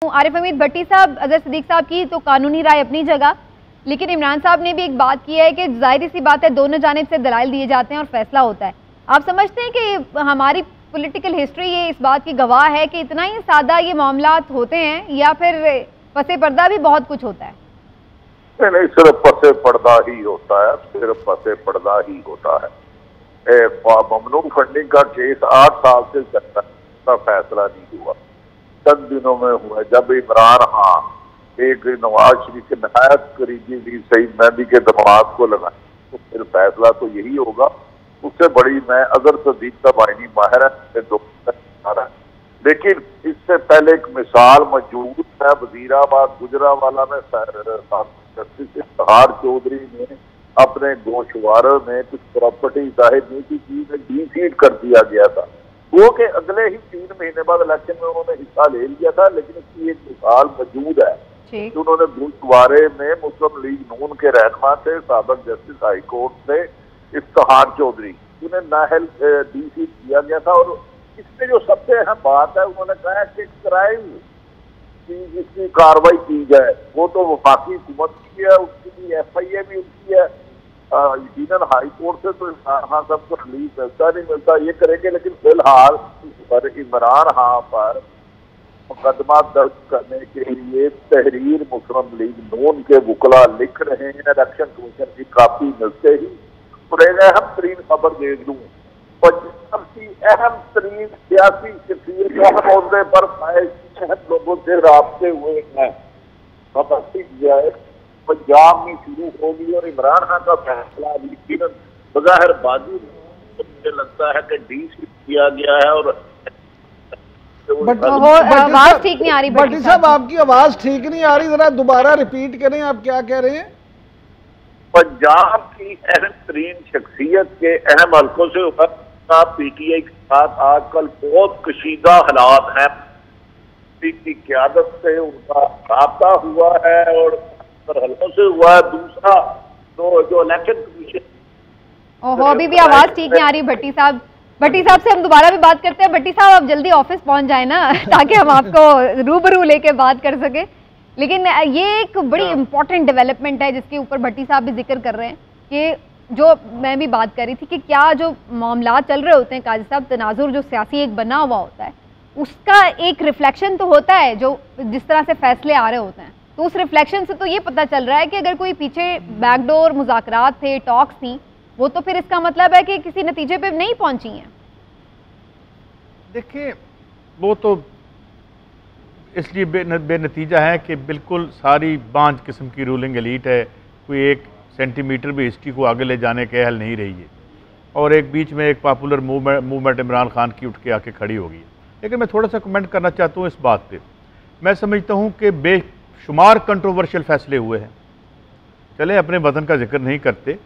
आरिफ हमीद भट्टी साहब, अजहर सिद्दीक साहब की तो कानूनी राय अपनी जगह, लेकिन इमरान साहब ने भी एक बात की है कि जाहिर सी बात है दोनों जानिब से दलाइल दिए जाते हैं और फैसला होता है। आप समझते हैं कि हमारी पॉलिटिकल हिस्ट्री ये इस बात की गवाह है कि इतना ही सादा ये मामलात होते हैं या फिर पसे पर्दा भी बहुत कुछ होता है? नहीं, सिर्फ पसे पर्दा ही होता है, सिर्फ पसे पर्दा ही होता है। ममनून फंडिंग का केस 8 साल से चलता है, फैसला नहीं हुआ, चंद दिनों में हुआ। जब इमरान खान एक नवाज शरीफ के नहायत करीबी भी सईद मेहदी के दमाद को लगाए तो फिर फैसला तो यही होगा। उससे बड़ी मैं अजहर सिद्दीक साहब आईनी माहिर है, लेकिन इससे पहले एक मिसाल मौजूद है। वजीराबाद गुजरावाला में जस्टिस इफ्तिखार चौधरी ने अपने गोशवारे में कुछ प्रॉपर्टी जाहिर नहीं की चीज डीसीड कर दिया गया था। वो के अगले ही 3 महीने बाद इलेक्शन में उन्होंने हिस्सा ले लिया था, लेकिन इसकी एक मिसाल मौजूद है कि उन्होंने गोशवारे में मुस्लिम लीग नून के रहनुमा थे, साबिक जस्टिस हाई कोर्ट से इफ्तिखार चौधरी, उन्हें नाहल डीसीड किया गया था। और इसमें जो सबसे अहम बात है, उन्होंने कहा कि क्राइम की जिसकी कार्रवाई की जाए वो तो वफाकी हुकूमत की है, उसकी FIA भी उनकी है। यकीनन हाई कोर्ट से तो हाँ सबको रिलीफ मिलता नहीं मिलता ये करेंगे, लेकिन फिलहाल इमरान खान पर मुकदमा दर्ज करने के लिए तहरीर मुस्लिम लीग नून के वकला लिख रहे हैं। इलेक्शन कमीशन की कापी मिलते ही अहम तरीन खबर दे दूं, पंजाब की अहम तरीन सियासी शख्सियत अहम ओहदे पर लोगों से राब्ते हुए हैं। जाए पंजाब में शुरू होगी और इमरान खान का फैसला यकीनन बज़ाहिर बाजी मुझे लगता है कि डीसीड किया गया है। और आवाज ठीक नहीं आ रही भट्टी साहब, आपकी आवाज ठीक नहीं आ रही, जरा दोबारा रिपीट करें, आप क्या कह रहे हैं? पंजाब की अहम तरीन शख्सियत के अहम हल्कों से PTI के साथ आजकल बहुत कशीदा हालात हैं। की क़यादत से उनका राब्ता हुआ है और हल्कों से हुआ है। दूसरा तो जो इलेक्शन कमीशन अभी भी आवाज ठीक नहीं आ रही भट्टी साहब। भट्टी साहब से हम दोबारा भी बात करते हैं। भट्टी साहब आप जल्दी ऑफिस पहुंच जाए ना ताकि हम आपको रूबरू लेके बात कर सके। लेकिन ये एक बड़ी इंपॉर्टेंट डेवलपमेंट है जिसके ऊपर भट्टी साहब भी जिक्र कर रहे हैं कि जो मैं भी बात कर रही थी कि क्या जो मामला चल रहे होते हैं काजी साहब, तनाजुर जो सियासी एक बना हुआ होता है उसका एक रिफ्लेक्शन तो होता है जो जिस तरह से फैसले आ रहे होते हैं। तो उस रिफ्लेक्शन से तो ये पता चल रहा है कि अगर कोई पीछे बैकडोर मुज़ाकरात थे, टॉक्स थी, वो तो फिर इसका मतलब है कि किसी नतीजे पे नहीं पहुंची हैं। देखिए, वो तो इसलिए बेनतीजा है कि बिल्कुल सारी बांझ किस्म की रूलिंग एलीट है, कोई 1 सेंटीमीटर भी हिस्ट्री को आगे ले जाने के अहल नहीं रही है। और एक बीच में एक पॉपुलर मूवमेंट इमरान खान की उठ के आके खड़ी हो गई है। लेकिन मैं थोड़ा सा कमेंट करना चाहता हूँ इस बात पे। मैं समझता हूँ कि बेशुमार कंट्रोवर्शियल फैसले हुए हैं। चलें अपने वतन का जिक्र नहीं करते,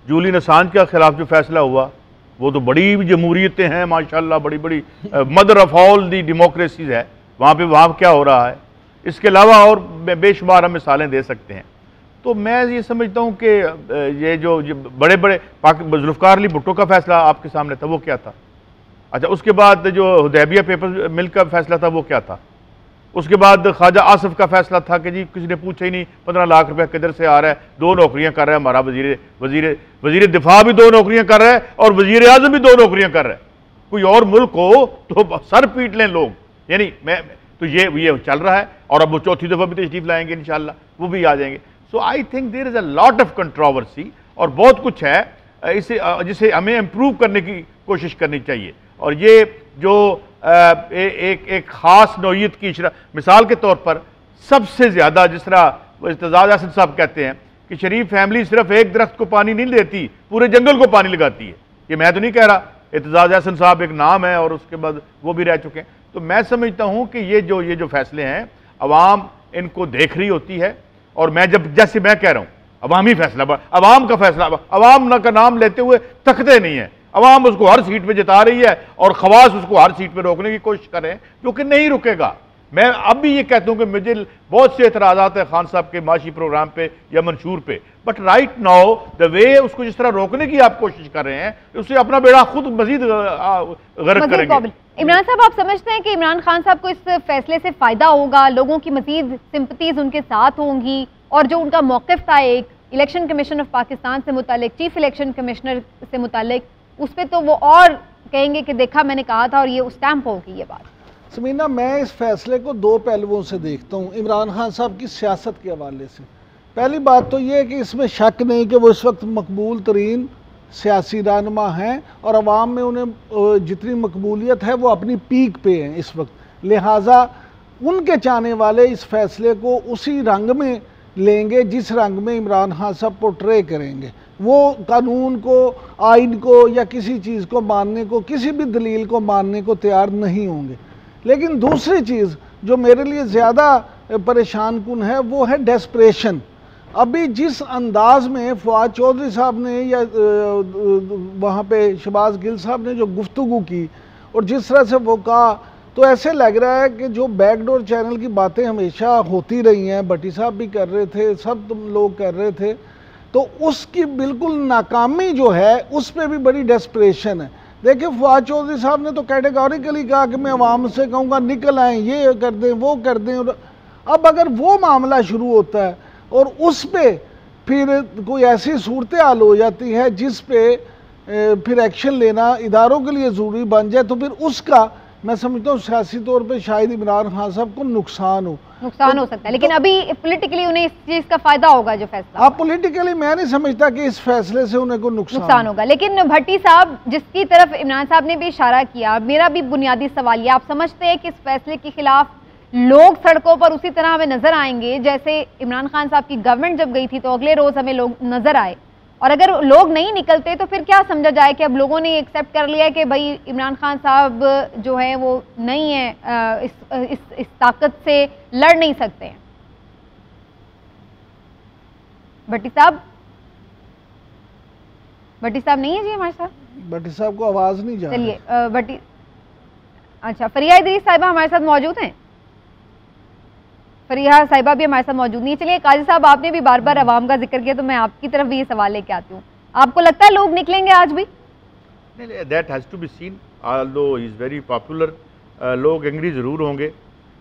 जूलियन असांज के खिलाफ जो फैसला हुआ वो तो बड़ी जमहूरियतें हैं माशाल्लाह, बड़ी बड़ी mother of all the democracies है वहाँ क्या हो रहा है। इसके अलावा और बेशुमार हम मिसालें दे सकते हैं। तो मैं ये समझता हूँ कि ये जो बड़े बड़े जुल्फ़िकार अली भुट्टो का फैसला आपके सामने था, वो क्या था? अच्छा, उसके बाद जो हुदैबिया पेपर मिल का फैसला था वो क्या था? उसके बाद ख्वाजा आसिफ का फैसला था कि जी किसी ने पूछा ही नहीं 15 लाख रुपया किधर से आ रहा है, 2 नौकरियां कर रहा है हमारा वजीर दिफा भी 2 नौकरियां कर रहा है और वजीर आज़म भी 2 नौकरियां कर रहा है। कोई और मुल्क हो तो सर पीट लें लोग। यानी तो ये चल रहा है और अब वो चौथी दफ़ा भी तशरीफ लाएंगे इंशाल्लाह, वो भी आ जाएंगे। So I think there is a lot of controversy और बहुत कुछ है इसे जिसे हमें इम्प्रूव करने की कोशिश करनी चाहिए। और ये जो एक ख़ास नौइयत की मिसाल के तौर पर सबसे ज़्यादा जिस तरह इत्तेज़ाज़ हसन साहब कहते हैं कि शरीफ फैमिली सिर्फ एक दरख्त को पानी नहीं देती, पूरे जंगल को पानी लगाती है। ये मैं तो नहीं कह रहा, इत्तेज़ाज़ हसन साहब एक नाम है और उसके बाद वो भी रह चुके हैं। तो मैं समझता हूँ कि ये जो फैसले हैं अवाम इनको देख रही होती है। और मैं जैसे मैं कह रहा हूँ अवामी फैसला, अवाम का फैसला, अवाम का नाम लेते हुए थकते नहीं है। अवाम उसको हर सीट पे जिता रही है और खवास उसको हर सीट पे रोकने की कोशिश कर रहे हैं, जो कि नहीं रुकेगा। मैं अब भी ये कहता हूँ कि मुझे बहुत से एतराज़ात है खान साहब के माशी प्रोग्राम पे या मंशूर पे, but right now the way उसको जिस तरह रोकने की आप कोशिश कर रहे हैं, उससे अपना बेड़ा खुद मजीद गर्क करेंगे। इमरान साहब, आप समझते हैं कि इमरान खान साहब को इस फैसले से फ़ायदा होगा, लोगों की मजीद सिंपतीज़ उनके साथ होंगी, और जो उनका मौक़िफ़ था एक इलेक्शन कमीशन ऑफ पाकिस्तान से मुतालिक, चीफ इलेक्शन कमिश्नर से मुतालिक, उस पर तो वो और कहेंगे कि देखा मैंने कहा था और ये स्टैम्प होगी ये बात। समीना, मैं इस फैसले को दो पहलुओं से देखता हूँ इमरान खान साहब की सियासत के हवाले से। पहली बात तो ये है कि इसमें शक नहीं कि वो इस वक्त मकबूल तरीन सियासी रहनुमा हैं और अवाम में उन्हें जितनी मकबूलियत है वो अपनी पीक पे हैं इस वक्त, लिहाजा उनके चाहने वाले इस फैसले को उसी रंग में लेंगे जिस रंग में इमरान खान साहब पोर्ट्रे करेंगे। वो कानून को, आइन को या किसी चीज़ को मानने को, किसी भी दलील को मानने को तैयार नहीं होंगे। लेकिन दूसरी चीज़ जो मेरे लिए ज़्यादा परेशान कुन है वो है डेस्परेशन। अभी जिस अंदाज में फवाद चौधरी साहब ने या वहाँ पे शहबाज गिल साहब ने जो गुफ्तगू की और जिस तरह से वो कहा, तो ऐसे लग रहा है कि जो बैकडोर चैनल की बातें हमेशा होती रही हैं, भट्टी साहब भी कर रहे थे, सब तुम लोग कर रहे थे, तो उसकी बिल्कुल नाकामी जो है उस पर भी बड़ी डेस्परेशन है। देखिए, फवाद चौधरी साहब ने तो कैटेगोरिकली कहा कि मैं अवाम से कहूँगा निकल आएँ, ये कर दें, वो कर दें। और अब अगर वो मामला शुरू होता है और उस पर फिर कोई ऐसी सूरत हाल हो जाती है जिस पे फिर एक्शन लेना इदारों के लिए ज़रूरी बन जाए, तो फिर उसका मैं समझता हूँ सियासी तौर पे शायद इमरान खान साहब को नुकसान हो सकता है। लेकिन अभी पॉलिटिकली उन्हें इस चीज़ का फ़ायदा होगा जो फैसला। अब पॉलिटिकली मैं नहीं समझता कि इस फैसले से उन्हें को नुकसान होगा। लेकिन भट्टी साहब, जिसकी तरफ इमरान साहब ने भी इशारा किया, मेरा भी बुनियादी सवाल ये, आप समझते हैं कि इस फैसले के खिलाफ लोग सड़कों पर उसी तरह हमें नजर आएंगे जैसे इमरान खान साहब की गवर्नमेंट जब गई थी तो अगले रोज हमें लोग नजर आए? और अगर लोग नहीं निकलते तो फिर क्या समझा जाए कि अब लोगों ने एक्सेप्ट कर लिया है कि भाई इमरान खान साहब जो है वो नहीं है, इस ताकत से लड़ नहीं सकते हैं? भट्टी साहब नहीं है जी हमारे साथ? भट्टी साहब को आवाज नहीं जा रही। चलिए भट्टी, अच्छा, फरिया इदरीस साहिबा हमारे साथ मौजूद हैं? फरिया साहिबा भी हमारे साथ मौजूद नहीं है। चलिए काजी साहब, आपने भी बार बार अवाम का जिक्र किया तो मैं आपकी तरफ भी ये सवाल लेके आती हूँ, आपको लगता है लोग निकलेंगे आज भी? नहीं, that has to be seen, although he is very popular. लोग एंग्री ज़रूर होंगे,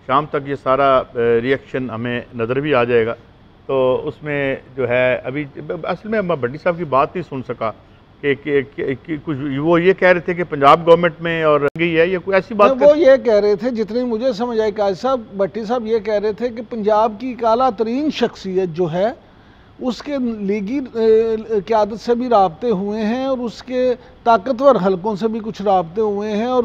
शाम तक ये सारा रिएक्शन हमें नज़र भी आ जाएगा। तो उसमें जो है अभी असल में मैं भट्टी साहब की बात नहीं सुन सका कि कुछ वो ये कह रहे थे कि पंजाब गवर्नमेंट में और गई है, ये कोई ऐसी बात वो ये कह रहे थे, जितनी मुझे समझ आई काजी साहब, भट्टी साहब ये कह रहे थे कि पंजाब की आला तरीन शख्सियत जो है उसके लीगी क़यादत से भी राब्ते हुए हैं और उसके ताकतवर हलकों से भी कुछ राब्ते हुए हैं, और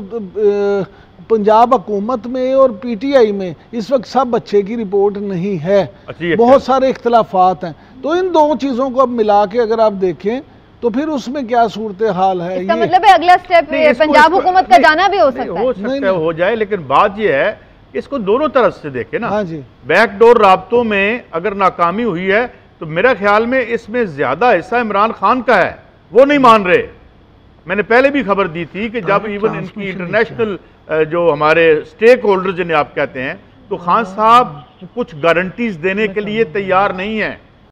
पंजाब हुकूमत में और PTI में इस वक्त सब अच्छे की रिपोर्ट नहीं है, बहुत सारे इख्तलाफात हैं। तो इन दो चीज़ों को अब मिला के अगर आप देखें तो फिर उसमें क्या सूरत हाल है? इसका मतलब है अगला स्टेप पंजाब हुकूमत का जाना भी हो सकता है, हो जाए। लेकिन बात यह है कि इसको दोनों तरफ से देखे ना। हाँ जी, बैकडोर राब्तों में अगर नाकामी हुई है तो मेरा ख्याल में इसमें ज्यादा हिस्सा इमरान खान का है, वो नहीं मान रहे। मैंने पहले भी खबर दी थी कि जब इवन इनकी इंटरनेशनल जो हमारे स्टेक होल्डर जिन्हें आप कहते हैं, तो खान साहब कुछ गारंटीज देने के लिए तैयार नहीं है।